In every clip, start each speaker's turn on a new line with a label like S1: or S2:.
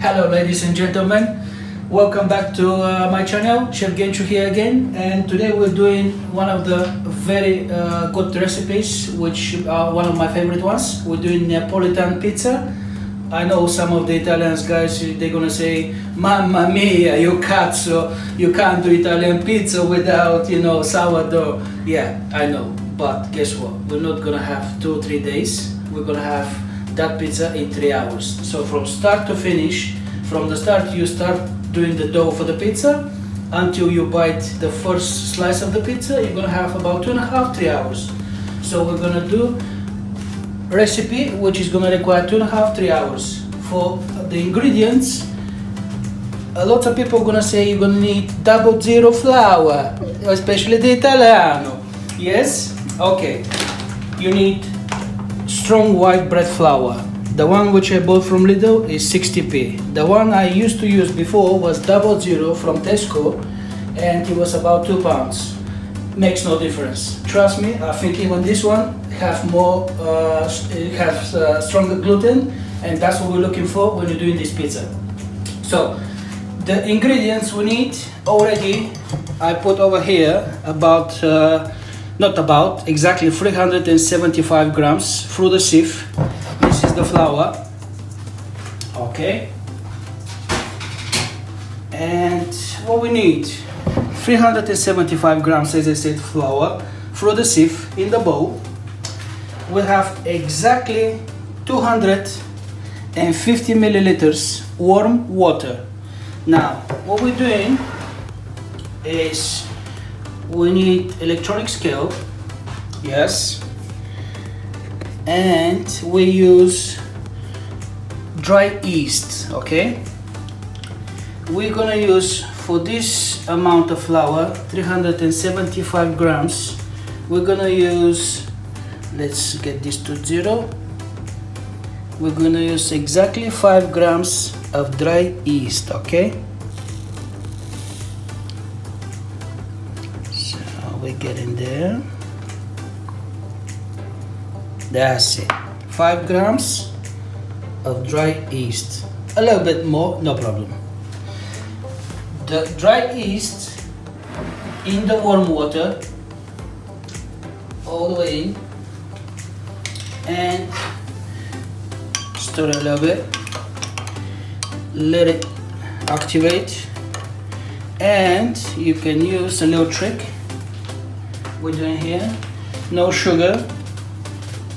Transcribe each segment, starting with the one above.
S1: Hello ladies and gentlemen, welcome back to my channel, Chef Genchu here again, and today we're doing one of the very good recipes, which are one of my favorite ones. We're doing Neapolitan pizza. I know some of the Italians guys, they're gonna say, Mamma mia, you cazzo, you can't do Italian pizza without, sourdough. Yeah, I know, but guess what? We're not gonna have 2 or 3 days. We're gonna have that pizza in 3 hours. So from start to finish, from the start you start doing the dough for the pizza until you bite the first slice of the pizza, you're gonna have about 2.5 3 hours. So we're gonna do recipe which is gonna require 2.5 3 hours. For the ingredients, a lot of people are gonna say you're gonna need 00 flour, especially the Italiano. Yes? Okay. You need strong white bread flour. The one which I bought from Lidl is 60p. The one I used to use before was 00 from Tesco, and it was about 2 pounds. Makes no difference. Trust me, I think even this one has stronger gluten, and that's what we're looking for when you're doing this pizza. So the ingredients we need already, I put over here exactly 375 grams through the sieve. This is the flour, okay, and what we need, 375 grams, as I said, flour through the sieve in the bowl. We have exactly 250 milliliters warm water. Now what we're doing is we need electronic scale, yes, and we use dry yeast, okay. We're gonna use, for this amount of flour, 375 grams, we're gonna use, let's get this to 0, we're gonna use exactly 5 grams of dry yeast, okay. So we get in there. That's it. 5 grams of dry yeast. A little bit more, no problem. The dry yeast in the warm water, all the way in, and stir a little bit. Let it activate, and you can use a little trick we're doing here. No sugar.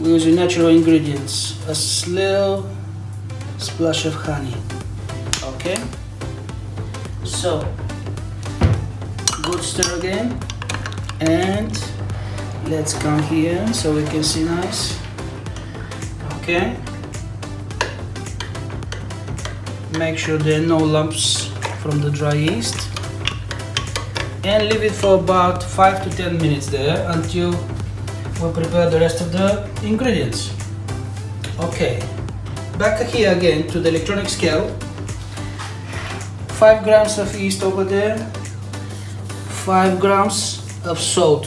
S1: We use natural ingredients, a little splash of honey, okay. So good stir again, and let's come here so we can see nice, okay. Make sure there are no lumps from the dry yeast, and leave it for about 5 to 10 minutes there until we'll prepare the rest of the ingredients. Okay, back here again to the electronic scale. 5 grams of yeast over there, 5 grams of salt,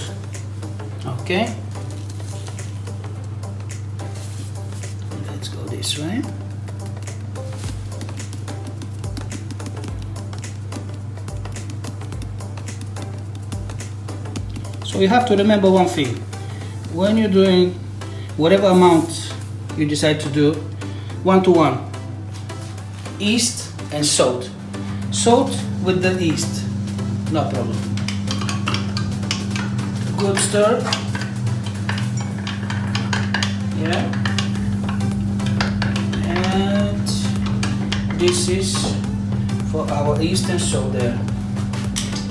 S1: okay. Let's go this way. So you have to remember one thing. When you're doing whatever amount you decide to do, 1-to-1, yeast and salt. Salt with the yeast, no problem. Good stir. Yeah. And this is for our yeast and salt there.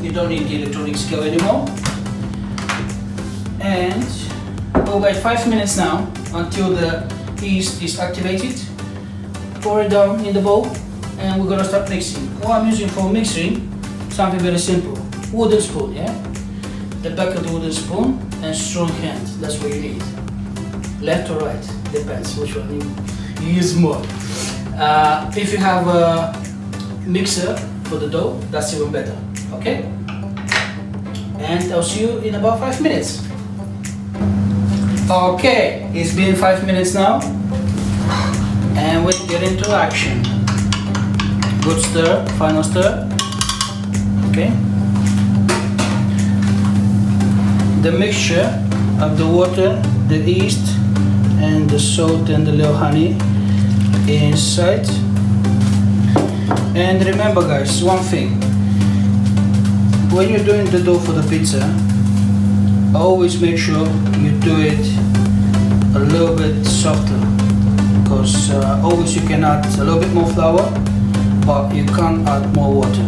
S1: You don't need the electronic scale anymore. And we'll wait 5 minutes now until the yeast is activated. Pour it down in the bowl, and we're gonna start mixing. What I'm using for mixing, something very simple. Wooden spoon, yeah? The back of the wooden spoon and strong hand, that's what you need. Left or right, depends which one you use more. If you have a mixer for the dough, that's even better, okay? And I'll see you in about 5 minutes. Okay, it's been 5 minutes now, and we get into action. Good stir, final stir. Okay. The mixture of the water, the yeast, and the salt and the little honey inside. And remember guys, one thing, when you're doing the dough for the pizza, always make sure you do it a little bit softer, because always you can add a little bit more flour, but you can't add more water.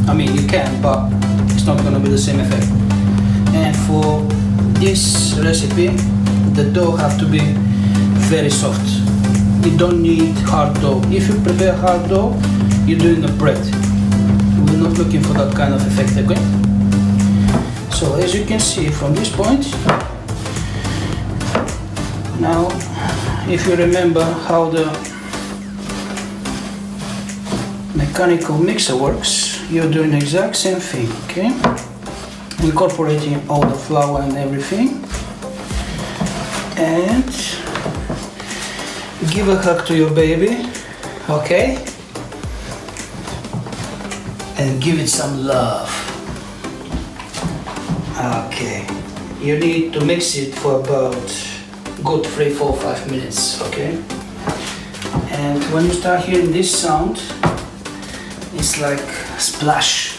S1: I mean, you can, but it's not going to be the same effect. And for this recipe, the dough have to be very soft. You don't need hard dough. If you prepare hard dough, you're doing a bread. We're not looking for that kind of effect, okay? So as you can see from this point, now if you remember how the mechanical mixer works, you're doing the exact same thing, okay? Incorporating all the flour and everything, and give a hug to your baby, okay? And give it some love. Okay, you need to mix it for about good 3, 4, 5 minutes, okay? And when you start hearing this sound, it's like splash.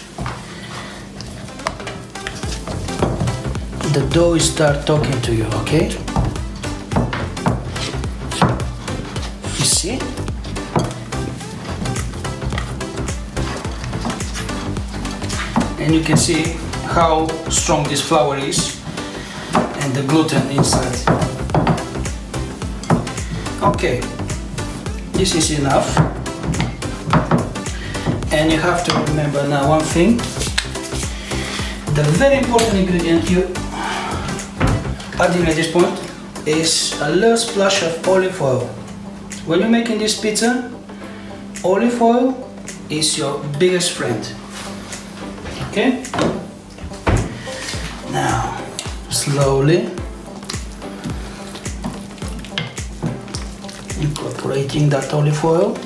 S1: The dough will start talking to you, okay? You see? And you can see how strong this flour is and the gluten inside. Okay, this is enough. And you have to remember now one thing. The very important ingredient you adding at this point is a little splash of olive oil. When you're making this pizza, olive oil is your biggest friend. Okay? Now, slowly incorporating that olive oil,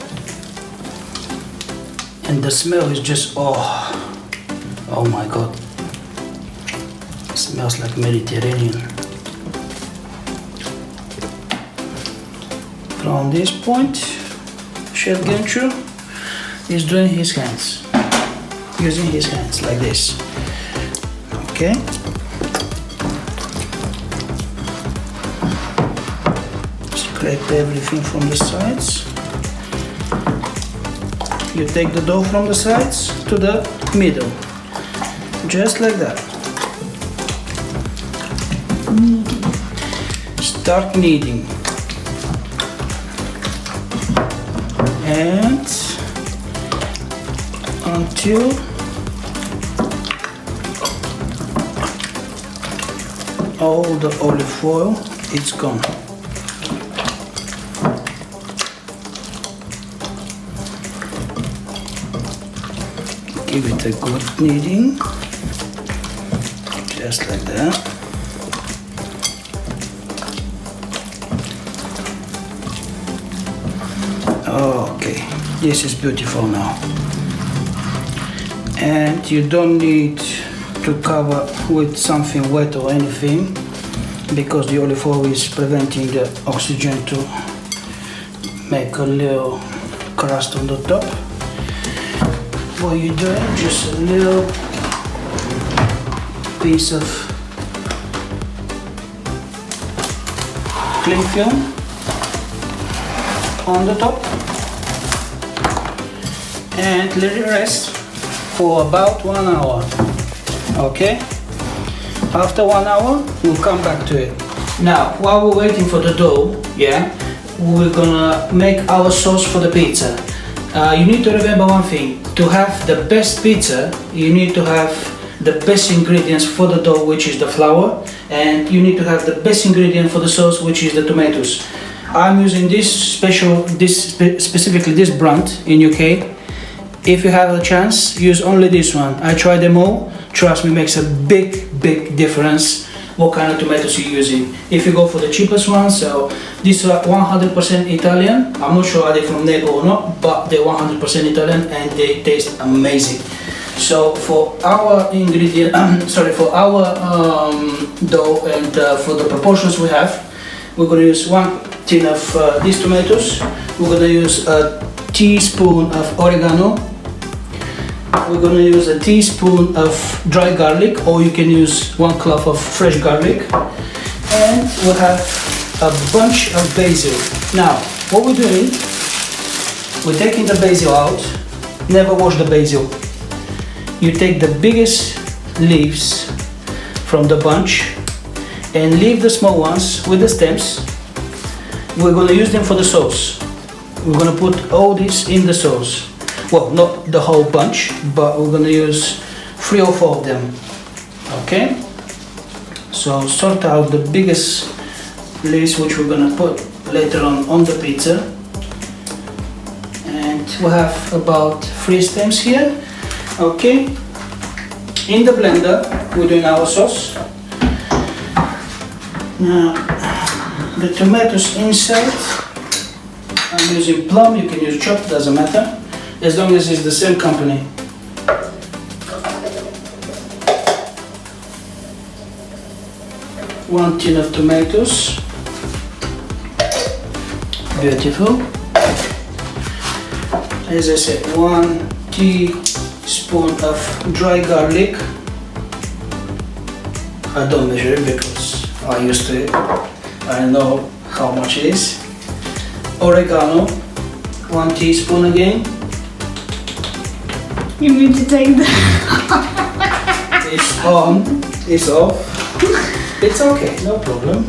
S1: and the smell is just oh my god, it smells like Mediterranean. From this point, Chef Genchu is doing his hands, using his hands like this. Okay. Scrape everything from the sides. You take the dough from the sides to the middle, just like that. Start kneading. And until all the olive oil is gone. Give it a good kneading, just like that. Okay, this is beautiful now. And you don't need to cover with something wet or anything, because the olive oil is preventing the oxygen to make a little crust on the top. What you're doing, just a little piece of cling film on the top, and let it rest for about 1 hour. Okay, after 1 hour we'll come back to it. Now while we're waiting for the dough, we're gonna make our sauce for the pizza. You need to remember one thing: to have the best pizza, you need to have the best ingredients for the dough, which is the flour, and you need to have the best ingredient for the sauce, which is the tomatoes. I'm using specifically this brand in UK. If you have a chance, use only this one. I tried them all. Trust me, makes a big difference. what kind of tomatoes you're using. If you go for the cheapest ones, so these are 100% Italian. I'm not sure are they from Naples or not, but they're 100% Italian and they taste amazing. So for our ingredient, for our dough and for the proportions we have, we're going to use 1 tin of these tomatoes. We're going to use a teaspoon of oregano. We're going to use a teaspoon of dry garlic, or you can use 1 clove of fresh garlic. And we'll have a bunch of basil. Now, what we're doing, we're taking the basil out. Never wash the basil. You take the biggest leaves from the bunch and leave the small ones with the stems. We're going to use them for the sauce. We're going to put all this in the sauce. Well, not the whole bunch, but we're going to use 3 or 4 of them. Okay? So sort out the biggest leaves, which we're going to put later on the pizza. And we'll have about 3 stems here. Okay, in the blender we're doing our sauce. Now the tomatoes inside, I'm using plum, you can use chopped, doesn't matter, as long as it's the same company. One tin of tomatoes, beautiful. As I said, 1 teaspoon of dry garlic. I don't measure it because I used to it. I know how much it is. Oregano, 1 teaspoon again.
S2: You need to take the...
S1: It's on, it's off. It's okay, no problem.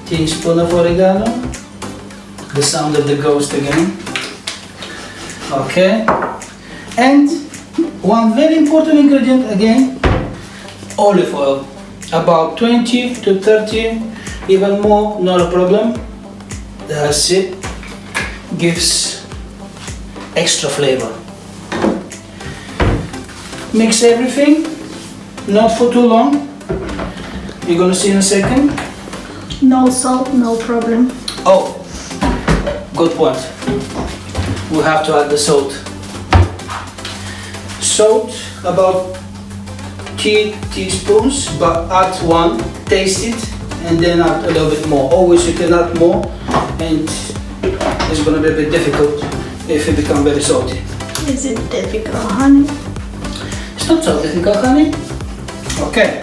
S1: Teaspoon of oregano. The sound of the ghost again. Okay. And one very important ingredient again, olive oil. About 20 to 30, even more, not a problem. That's it. Gives extra flavor. Mix everything, not for too long. You're gonna see in a second.
S2: No salt, no problem.
S1: Oh, good point. We'll have to add the salt. Salt, about 3 teaspoons, but add 1, taste it, and then add a little bit more. Always you can add more, and it's gonna be a bit difficult if it becomes very salty.
S2: Is it difficult, honey?
S1: It's not so difficult, honey. Okay.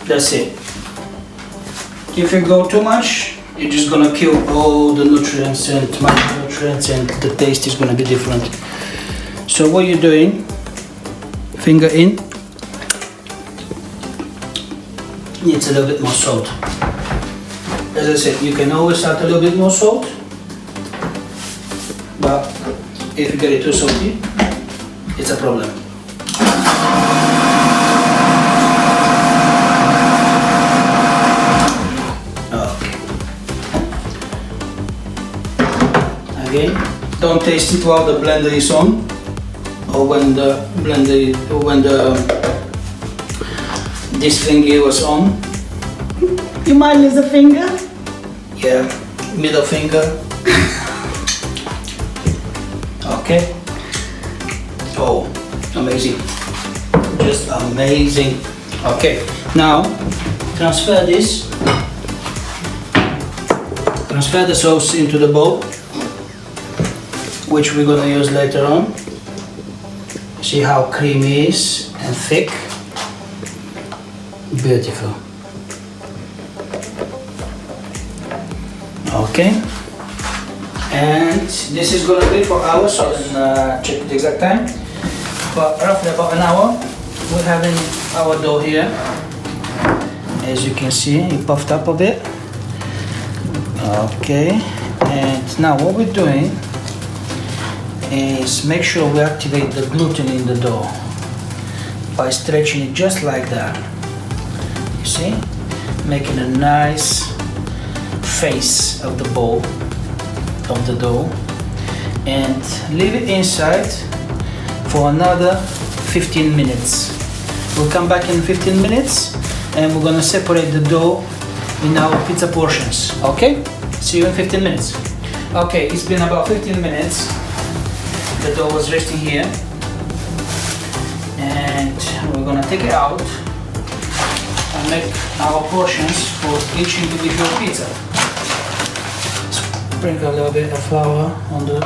S1: That's it. If you go too much, you're just gonna kill all the nutrients and micronutrients, and the taste is gonna be different. So what you're doing, finger in, needs a little bit more salt. As I said, you can always add a little bit more salt, but if you get it too salty, it's a problem. Again, don't taste it while the blender is on, or when the this thingy was on.
S2: You might lose a finger.
S1: Yeah, middle finger. Okay. Oh, amazing. Just amazing. Okay, now transfer this. Transfer the sauce into the bowl, which we're going to use later on. See how creamy it is and thick. Beautiful. Okay. And this is going to be for hours, so I can check the exact time. But roughly about an hour. We're having our dough here. As you can see, it puffed up a bit. Okay. And So now what we're doing is make sure we activate the gluten in the dough by stretching it just like that. You see? Making a nice face of the bowl of the dough, and leave it inside for another 15 minutes. We'll come back in 15 minutes and we're gonna separate the dough in our pizza portions. Okay? See you in 15 minutes. Okay, it's been about 15 minutes. The dough was resting here, and we're gonna take it out and make our portions for each individual pizza. Sprinkle a little bit of flour on the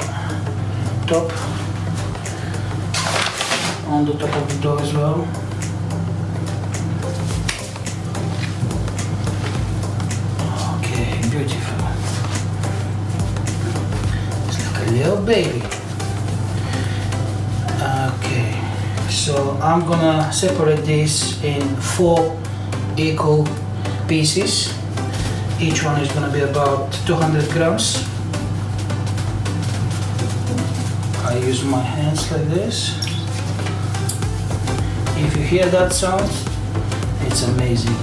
S1: top of the dough as well. Okay, beautiful. It's like a little baby. Okay, so I'm gonna separate this in 4 equal pieces. Each one is gonna be about 200 grams. I use my hands like this. If you hear that sound, it's amazing.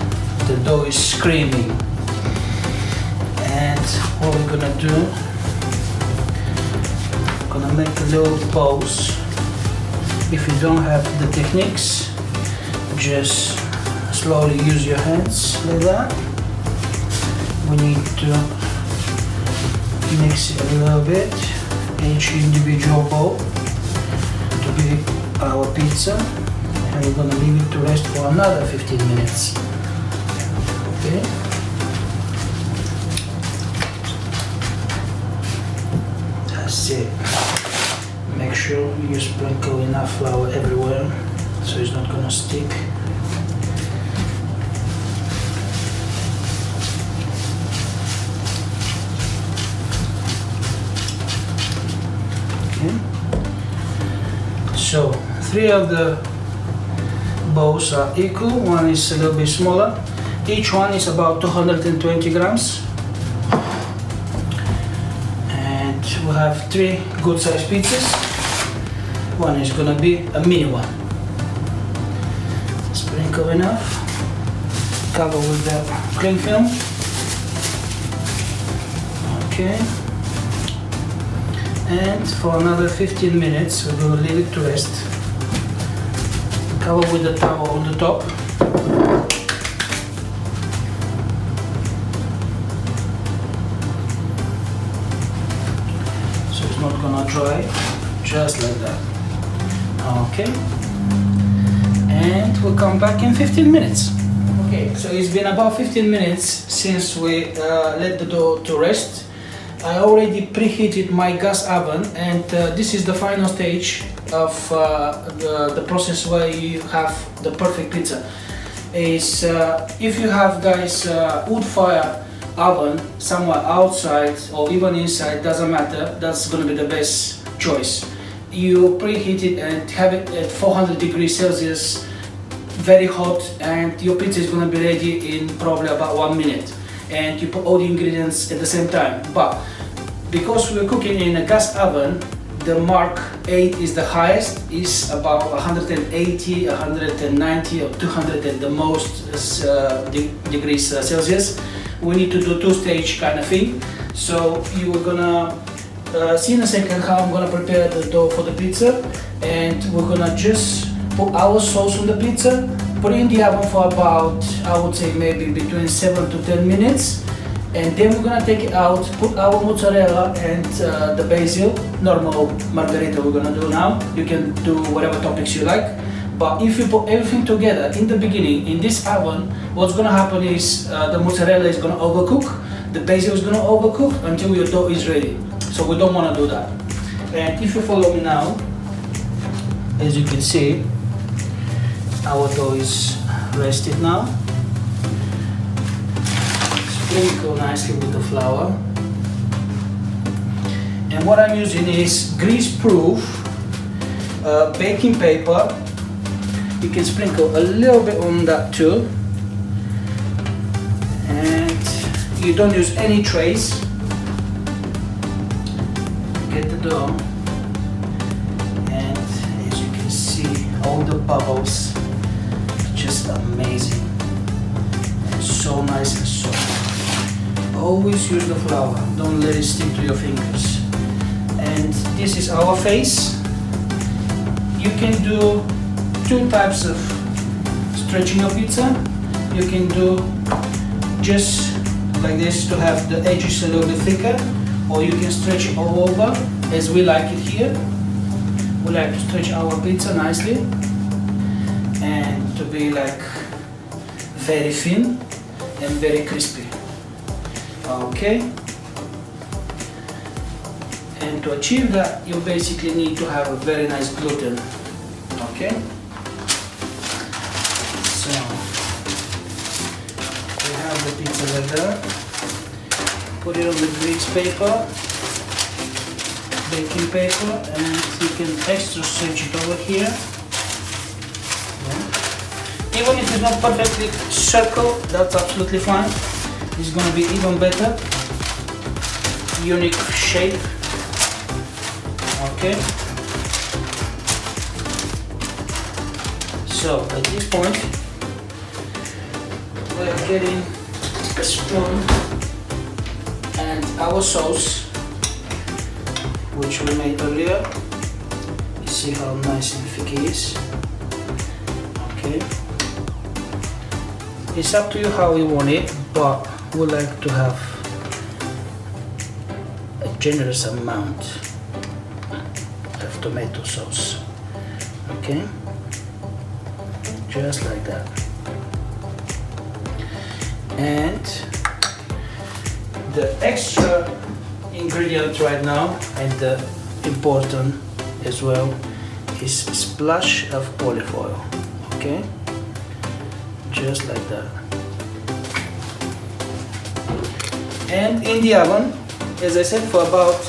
S1: The dough is screaming. And what we're gonna do, gonna make a little balls. If you don't have the techniques, just slowly use your hands like that. We need to mix it a little bit, each individual bowl to be our pizza, and we're gonna leave it to rest for another 15 minutes. Okay. That's it. Make sure you sprinkle enough flour everywhere so it's not gonna stick. Okay. So 3 of the bowls are equal, one is a little bit smaller. Each one is about 220 grams. And we have 3 good sized pizzas. One is gonna be a mini one. Sprinkle enough. Cover with the cling film. Okay. And for another 15 minutes, we're gonna leave it to rest. Cover with the towel on the top. So it's not gonna dry, just like that. Okay, and we'll come back in 15 minutes. Okay, so it's been about 15 minutes since we let the dough to rest. I already preheated my gas oven, and this is the final stage of the process where you have the perfect pizza. Is if you have guys wood fire oven somewhere outside or even inside, doesn't matter, that's gonna be the best choice. You preheat it and have it at 400 degrees Celsius, very hot, and your pizza is going to be ready in probably about 1 minute. And you put all the ingredients at the same time. But because we're cooking in a gas oven, the Mark 8 is the highest, is about 180, 190 or 200 at the most degrees Celsius. We need to do 2-stage kind of thing. So you're gonna see in a second how I'm gonna prepare the dough for the pizza, and we're gonna just put our sauce on the pizza, put it in the oven for about, I would say maybe between 7 to 10 minutes, and then we're gonna take it out, put our mozzarella and the basil, normal margherita we're gonna do now. You can do whatever toppings you like, but if you put everything together in the beginning in this oven, what's gonna happen is the mozzarella is gonna overcook, the basil is gonna overcook until your dough is ready. So we don't want to do that. And if you follow me now, as you can see, our dough is rested now. Sprinkle nicely with the flour. And what I'm using is grease-proof baking paper. You can sprinkle a little bit on that too. And you don't use any trays. get the dough, and as you can see, all the bubbles, just amazing, and so nice and soft. Always use the flour, don't let it stick to your fingers. And this is our face. You can do two types of stretching your pizza. You can do just like this to have the edges a little bit thicker, or you can stretch it all over as we like it here. We like to stretch our pizza nicely and to be like very thin and very crispy. Okay. And to achieve that, you basically need to have a very nice gluten. Okay. So we have the pizza like that. Put it on the grease paper, baking paper, and you can extra stretch it over here. Yeah. Even if it's not perfectly circle, that's absolutely fine. It's going to be even better. Unique shape. Okay. So at this point, we are getting a spoon and our sauce, which we made earlier. You see how nice and thick it is. Okay. It's up to you how you want it, but we like to have a generous amount of tomato sauce. Okay. Just like that. And the extra ingredient right now, and the important as well, is a splash of olive oil. Okay, just like that. And in the oven, as I said, for about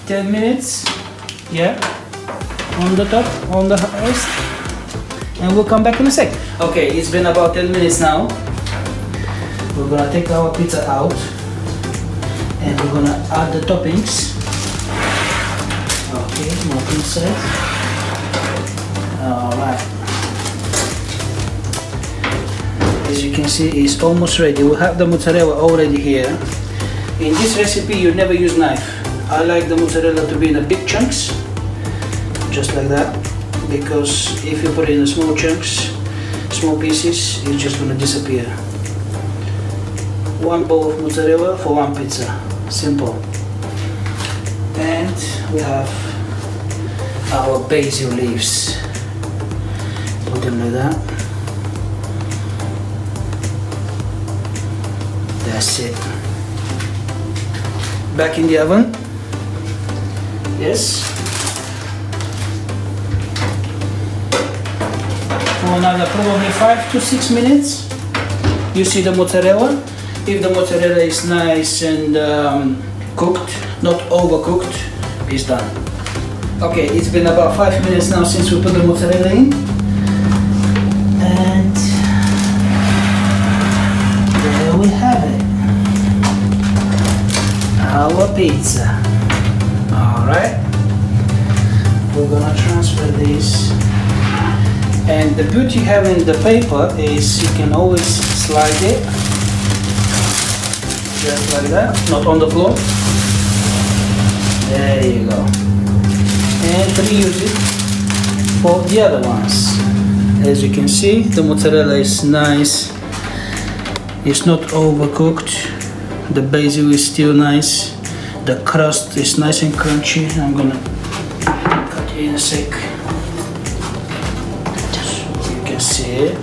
S1: 10 minutes. Yeah, on the top, on the highest. And we'll come back in a sec. Okay, it's been about 10 minutes now. We're gonna take our pizza out and we're gonna add the toppings. Okay, more inside. Alright. As you can see, it's almost ready. We have the mozzarella already here. In this recipe, you never use knife. I like the mozzarella to be in the big chunks, just like that. Because if you put it in small chunks, small pieces, it's just gonna disappear. One bowl of mozzarella for one pizza, simple. And we have our basil leaves. Put them like that. That's it. Back in the oven. Yes. For another probably 5 to 6 minutes. You see the mozzarella. If the mozzarella is nice and cooked, not overcooked, it's done. Okay, it's been about 5 minutes now since we put the mozzarella in. And there we have it. Our pizza. Alright. We're gonna transfer this. And the beauty having the paper is you can always slide it, just like that, not on the floor. There you go. And reuse it for the other ones. As you can see, the mozzarella is nice. It's not overcooked. The basil is still nice. The crust is nice and crunchy. I'm gonna cut it in a sec. See it.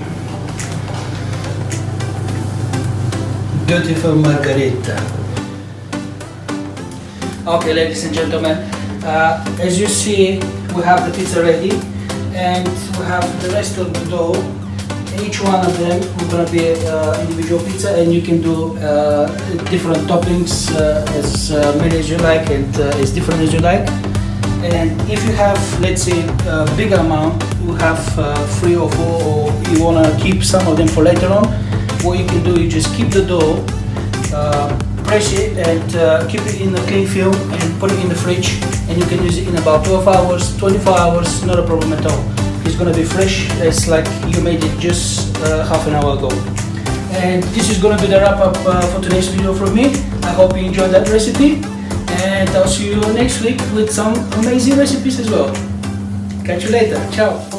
S1: Beautiful margarita. Okay, ladies and gentlemen, as you see, we have the pizza ready, and we have the rest of the dough. Each one of them are going to be individual pizza, and you can do different toppings as many as you like and as different as you like. And if you have, let's say, a big amount, you have 3 or 4, or you want to keep some of them for later on, what you can do, you just keep the dough, press it and keep it in a cling film and put it in the fridge, and you can use it in about 12 hours, 24 hours, not a problem at all. It's gonna be fresh. It's like you made it just half an hour ago. And this is gonna be the wrap up for today's video from me. I hope you enjoyed that recipe, and I'll see you next week with some amazing recipes as well. Catch you later. Ciao.